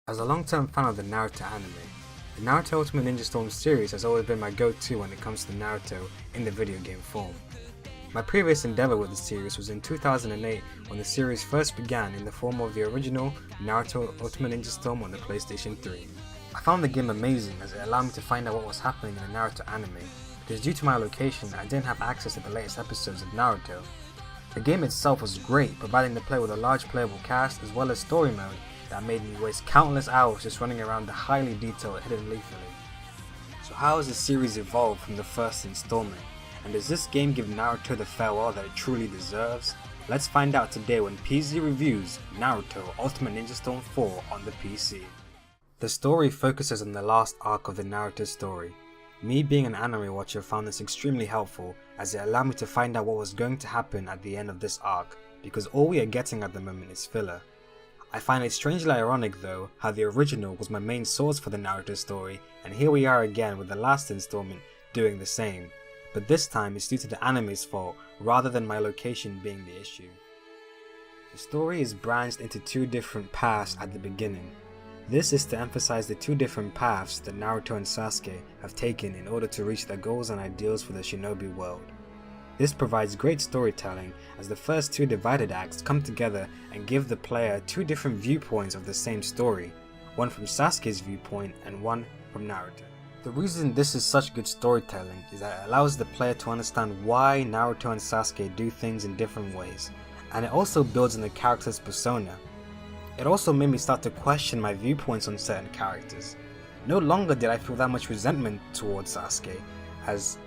As a long-term fan of the Naruto anime, the Naruto Ultimate Ninja Storm series has always been my go-to when it comes to Naruto in the video game form. My previous endeavor with the series was in 2008 when the series first began in the form of the original Naruto Ultimate Ninja Storm on the PlayStation 3. I found the game amazing as it allowed me to find out what was happening in the Naruto anime, because due to my location I didn't have access to the latest episodes of Naruto. The game itself was great, providing the player with a large playable cast as well as story mode that made me waste countless hours just running around the highly detailed Hidden Leaf Village. So how has the series evolved from the first installment, and does this game give Naruto the farewell that it truly deserves? Let's find out today when PZ reviews Naruto Ultimate Ninja Storm 4 on the PC. The story focuses on the last arc of the Naruto story. Me being an anime watcher found this extremely helpful as it allowed me to find out what was going to happen at the end of this arc, because all we are getting at the moment is filler. I find it strangely ironic though how the original was my main source for the Naruto story, and here we are again with the last installment doing the same, but this time it's due to the anime's fault rather than my location being the issue. The story is branched into two different paths at the beginning. This is to emphasize the two different paths that Naruto and Sasuke have taken in order to reach their goals and ideals for the shinobi world. This provides great storytelling as the first two divided acts come together and give the player two different viewpoints of the same story, one from Sasuke's viewpoint and one from Naruto. The reason this is such good storytelling is that it allows the player to understand why Naruto and Sasuke do things in different ways, and it also builds on the character's persona. It also made me start to question my viewpoints on certain characters. No longer did I feel that much resentment towards Sasuke, as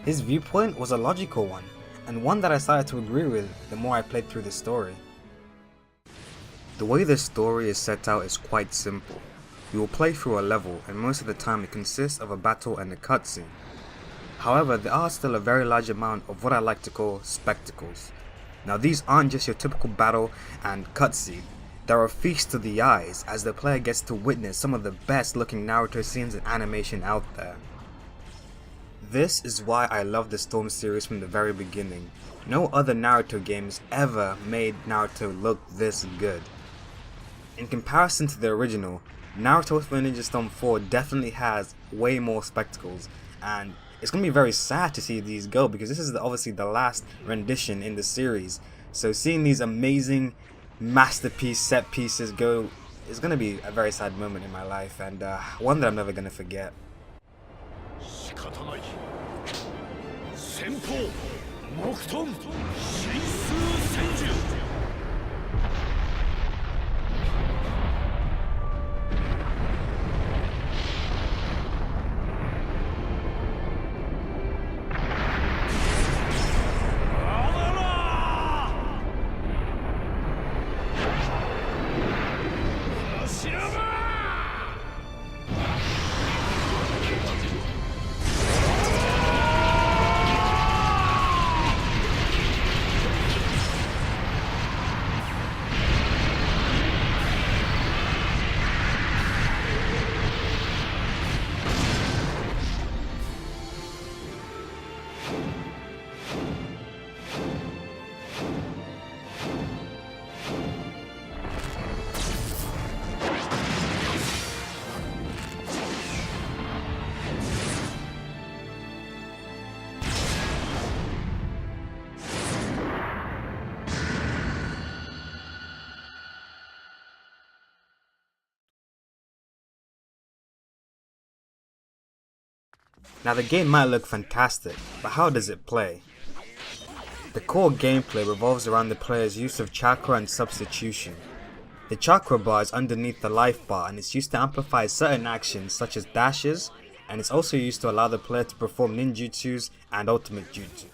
his viewpoint was a logical one, and one that I started to agree with the more I played through the story. The way this story is set out is quite simple. You will play through a level, and most of the time it consists of a battle and a cutscene. However, there are still a very large amount of what I like to call spectacles. Now these aren't just your typical battle and cutscene. They're a feast to the eyes as the player gets to witness some of the best looking Naruto scenes and animation out there. This is why I love the Storm series from the very beginning. No other Naruto games ever made Naruto look this good. In comparison to the original, Naruto Ultimate Ninja Storm 4 definitely has way more spectacles, and it's going to be very sad to see these go because this is obviously the last rendition in the series. So seeing these amazing masterpiece set pieces go is going to be a very sad moment in my life, and one that I'm never going to forget. 仕方ない先方木遁神数千獣 Now the game might look fantastic, but how does it play? The core gameplay revolves around the player's use of chakra and substitution. The chakra bar is underneath the life bar and it's used to amplify certain actions such as dashes, and it's also used to allow the player to perform ninjutsus and ultimate jutsu,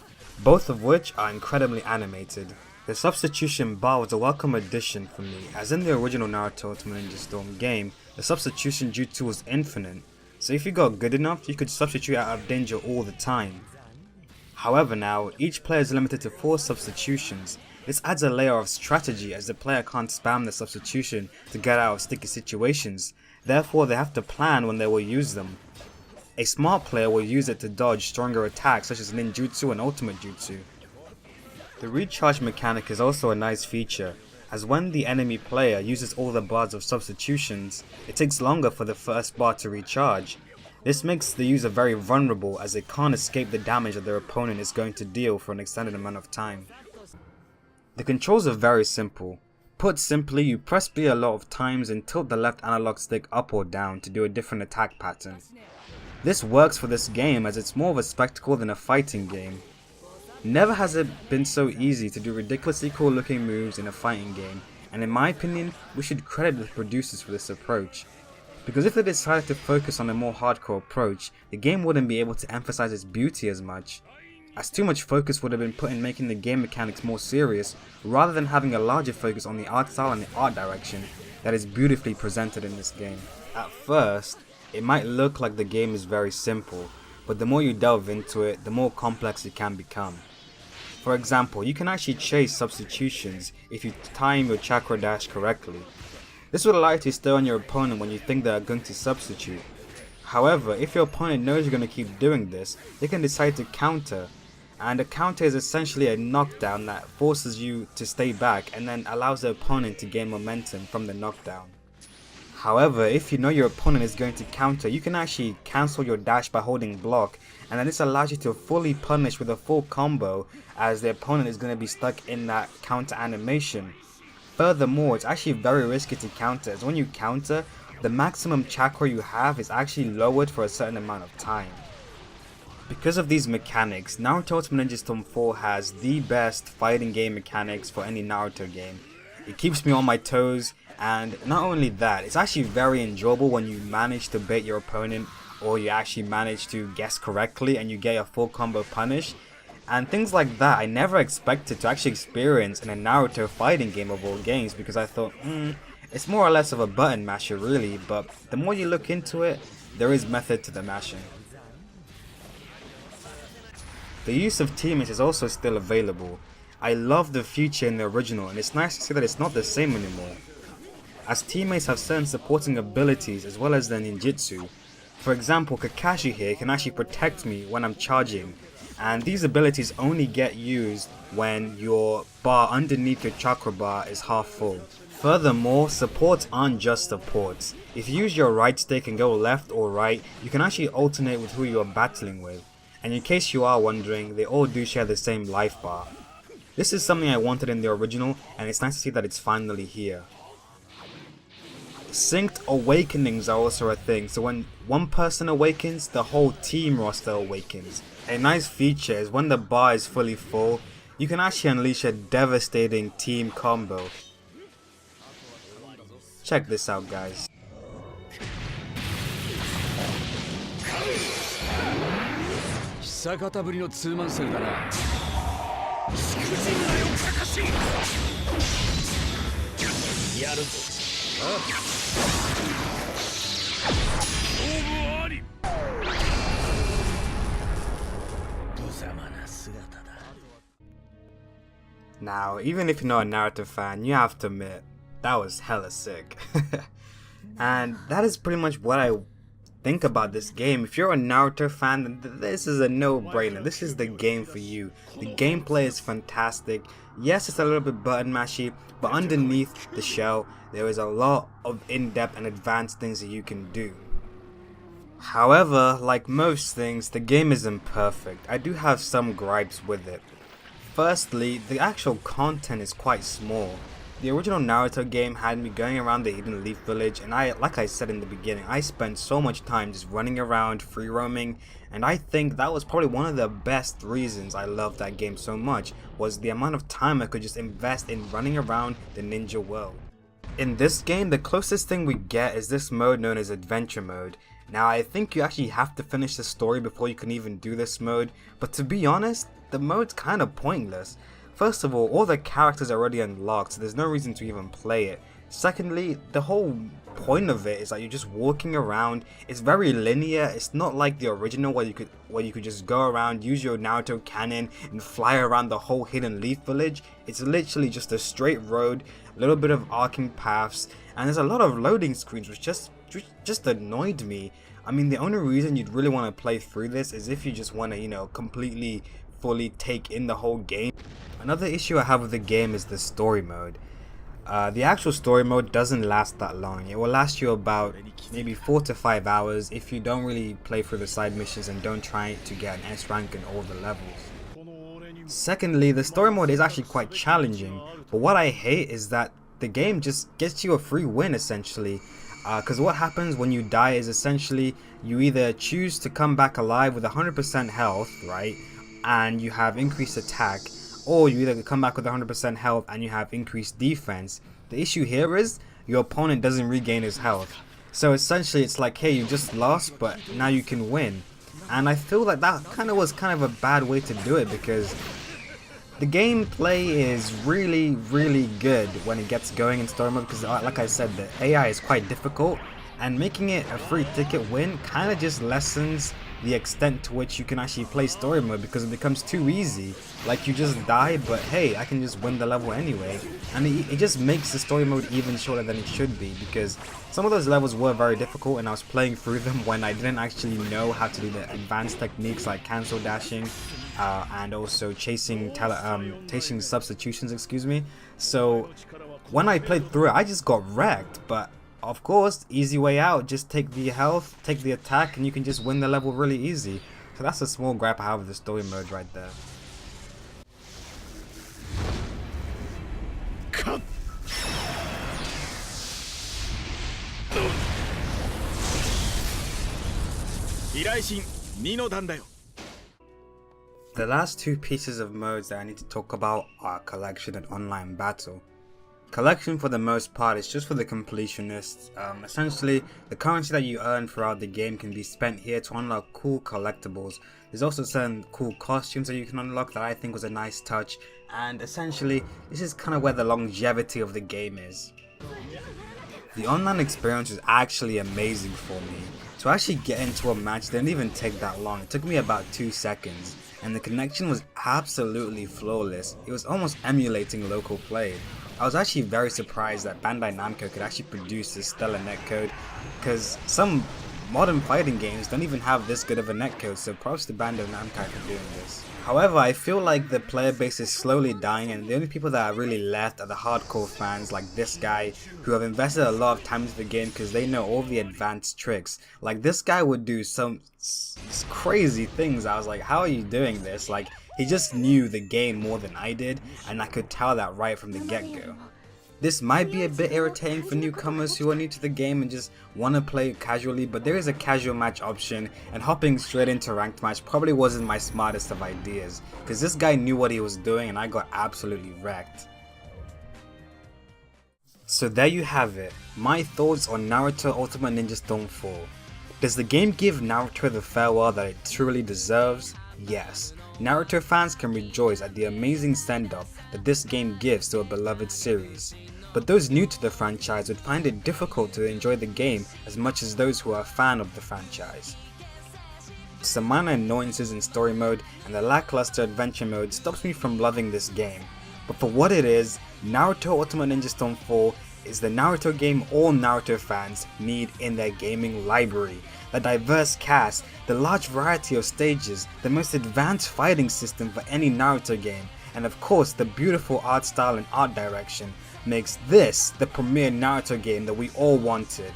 both of which are incredibly animated. The substitution bar was a welcome addition for me, as in the original Naruto Ultimate Ninja Storm game, the substitution jutsu was infinite. So if you got good enough, you could substitute out of danger all the time. However now, each player is limited to 4 substitutions. This adds a layer of strategy as the player can't spam the substitution to get out of sticky situations, therefore they have to plan when they will use them. A smart player will use it to dodge stronger attacks such as ninjutsu and ultimate jutsu. The recharge mechanic is also a nice feature, as when the enemy player uses all the bars of substitutions, it takes longer for the first bar to recharge. This makes the user very vulnerable as they can't escape the damage that their opponent is going to deal for an extended amount of time. The controls are very simple. Put simply, you press B a lot of times and tilt the left analog stick up or down to do a different attack pattern. This works for this game as it's more of a spectacle than a fighting game. Never has it been so easy to do ridiculously cool looking moves in a fighting game, and in my opinion, we should credit the producers for this approach. Because if they decided to focus on a more hardcore approach, the game wouldn't be able to emphasize its beauty as much, as too much focus would have been put in making the game mechanics more serious, rather than having a larger focus on the art style and the art direction that is beautifully presented in this game. At first, it might look like the game is very simple, but the more you delve into it, the more complex it can become. For example, you can actually chase substitutions if you time your chakra dash correctly. This would allow you to stay on your opponent when you think they are going to substitute. However, if your opponent knows you're going to keep doing this, they can decide to counter. And a counter is essentially a knockdown that forces you to stay back and then allows the opponent to gain momentum from the knockdown. However, if you know your opponent is going to counter, you can actually cancel your dash by holding block, and then this allows you to fully punish with a full combo as the opponent is going to be stuck in that counter animation. Furthermore, it's actually very risky to counter, as when you counter, the maximum chakra you have is actually lowered for a certain amount of time. Because of these mechanics, Naruto Ultimate Ninja Storm 4 has the best fighting game mechanics for any Naruto game. It keeps me on my toes, and not only that, it's actually very enjoyable when you manage to bait your opponent or you actually manage to guess correctly and you get a full combo punish. And things like that I never expected to actually experience in a Naruto fighting game of all games, because I thought, it's more or less of a button masher really, but the more you look into it, there is method to the mashing. The use of teammates is also still available. I love the feature in the original, and it's nice to see that it's not the same anymore, as teammates have certain supporting abilities as well as their ninjutsu. For example, Kakashi here can actually protect me when I'm charging, and these abilities only get used when your bar underneath your chakra bar is half full. Furthermore, supports aren't just supports. If you use your right stick and go left or right, you can actually alternate with who you are battling with. And in case you are wondering, they all do share the same life bar. This is something I wanted in the original, and it's nice to see that it's finally here. Synced awakenings are also a thing, so when one person awakens, the whole team roster awakens. A nice feature is when the bar is fully full, you can actually unleash a devastating team combo. Check this out, guys. Now, even if you're not a Naruto fan, you have to admit, that was hella sick. And that is pretty much what I think about this game. If you're a Naruto fan, then this is a no-brainer. This is the game for you. The gameplay is fantastic. Yes, it's a little bit button mashy, but underneath the shell, there is a lot of in-depth and advanced things that you can do. However, like most things, the game isn't perfect. I do have some gripes with it. Firstly, the actual content is quite small. The original Naruto game had me going around the Hidden Leaf Village, and like I said in the beginning, I spent so much time just running around, free roaming, and I think that was probably one of the best reasons I loved that game so much, was the amount of time I could just invest in running around the ninja world. In this game, the closest thing we get is this mode known as Adventure Mode. Now, I think you actually have to finish the story before you can even do this mode, but to be honest, the mode's kind of pointless. First of all the characters are already unlocked, so there's no reason to even play it. Secondly, the whole point of it is that you're just walking around. It's very linear. It's not like the original where you could just go around, use your Naruto cannon, and fly around the whole Hidden Leaf Village. It's literally just a straight road, a little bit of arcing paths, and there's a lot of loading screens, which just annoyed me. I mean, the only reason you'd really want to play through this is if you just want to, completely fully take in the whole game. Another issue I have with the game is the story mode. The actual story mode doesn't last that long. It will last you about maybe 4 to 5 hours if you don't really play through the side missions and don't try to get an S rank in all the levels. Secondly, the story mode is actually quite challenging, but what I hate is that the game just gets you a free win essentially. Because what happens when you die is essentially you either choose to come back alive with 100% health, right, and you have increased attack, or you either come back with 100% health and you have increased defense. The issue here is your opponent doesn't regain his health. So essentially it's like, hey, you just lost, but now you can win. And I feel like that was kind of a bad way to do it, because the gameplay is really good when it gets going in story mode, because like I said, the AI is quite difficult, and making it a free ticket win kind of just lessens the extent to which you can actually play story mode, because it becomes too easy. Like, you just die, but hey, I can just win the level anyway. And it just makes the story mode even shorter than it should be, because some of those levels were very difficult and I was playing through them when I didn't actually know how to do the advanced techniques like cancel dashing and also chasing substitutions, excuse me. So when I played through it, I just got wrecked, but of course, easy way out, just take the health, take the attack, and you can just win the level really easy. So that's a small gripe I have with the story mode right there. The last two pieces of modes that I need to talk about are collection and online battle. Collection, for the most part, is just for the completionists. Essentially, the currency that you earn throughout the game can be spent here to unlock cool collectibles. There's also certain cool costumes that you can unlock that I think was a nice touch, and essentially, this is kind of where the longevity of the game is. The online experience was actually amazing for me. To actually get into a match didn't even take that long. It took me about 2 seconds, and the connection was absolutely flawless. It was almost emulating local play. I was actually very surprised that Bandai Namco could actually produce this stellar netcode, because some modern fighting games don't even have this good of a netcode, so props to Bandai Namco for doing this. However, I feel like the player base is slowly dying, and the only people that are really left are the hardcore fans like this guy, who have invested a lot of time into the game because they know all the advanced tricks. Like, this guy would do some crazy things. I was like, how are you doing this? Like, he just knew the game more than I did, and I could tell that right from the get-go. This might be a bit irritating for newcomers who are new to the game and just want to play casually, but there is a casual match option, and hopping straight into ranked match probably wasn't my smartest of ideas, because this guy knew what he was doing and I got absolutely wrecked. So there you have it, my thoughts on Naruto Ultimate Ninja Storm 4. Does the game give Naruto the farewell that it truly deserves? Yes. Naruto fans can rejoice at the amazing send-off that this game gives to a beloved series. But those new to the franchise would find it difficult to enjoy the game as much as those who are a fan of the franchise. Some minor annoyances in story mode and the lackluster adventure mode stops me from loving this game. But for what it is, Naruto Ultimate Ninja Storm 4 is the Naruto game all Naruto fans need in their gaming library. The diverse cast, the large variety of stages, the most advanced fighting system for any Naruto game, and of course the beautiful art style and art direction makes this the premier Naruto game that we all wanted.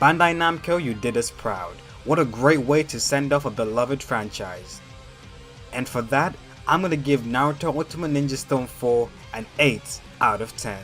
Bandai Namco, you did us proud. What a great way to send off a beloved franchise. And for that, I'm gonna give Naruto Ultimate Ninja Storm 4 an 8 out of 10.